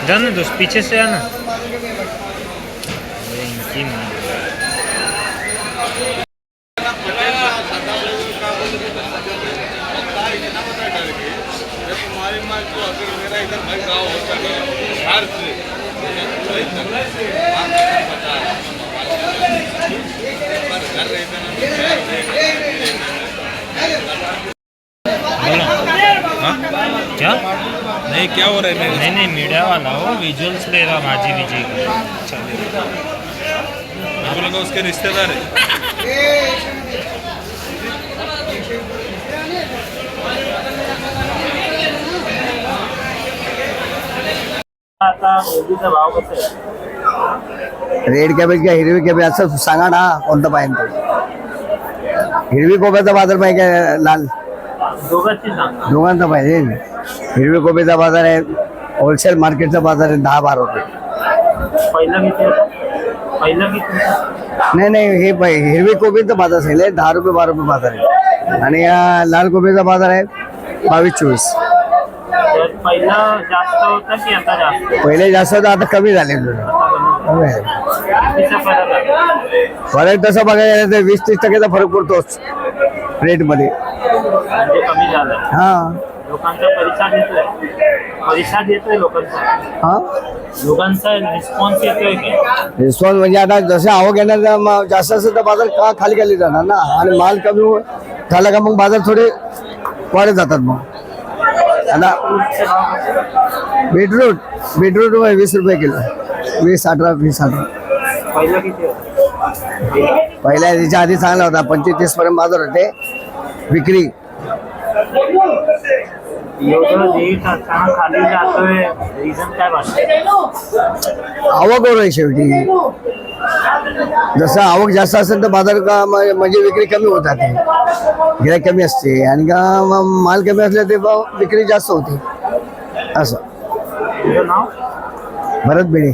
जाना दोस्त, पीछे से आना। क्या नहीं क्या हो रहा है? नहीं मीडिया वाला हो, विजुअल्स ले रहा भाजी विजी का। आप लोग उसके रिश्तेदार है। रेड कॅबेज का हिरवी कॅबेज असं सांगा ना, कोणतं पाहिजे ते. हिरवी कोब्याचा बाजार पाहिजे का लाल? दोघांचा पाहिजे. हिरवी कोबीचा बाजार आहे, होलसेल मार्केटचा बाजार आहे 10-12 रुपये. नाही हे हिरवी कोबीचा बाजार आहे 10 रुपये 12 रुपये बाजार आहे. आणि लाल कोबीचा बाजार आहे 22-24. पहिले जास्त होतं, आता कमी झाले. फरक तसं बघायला तर 20-30% फरक पडतोच रेट मध्ये. हा रिस्पॉन्स म्हणजे आता जसे आवक येणार जास्त असेल तर बाजार खाली खाली जाणार ना, आणि माल कमी झाला का मग बाजार थोडे वाढत जातात. मग आता बीटरूट 20 रुपये किलो, 20-18. पहिल्या त्याच्या आधी चांगला होता, 25-30 पर्यंत बाजार होते विक्री. आवकवर आहे शेवटी. जसं आवक जास्त असेल तर बाजार का म्हणजे विक्री कमी होत जाते, गिऱ्हाईक कमी असते, आणि का माल कमी असले ते विक्री जास्त होते. असं. भरत बेडे.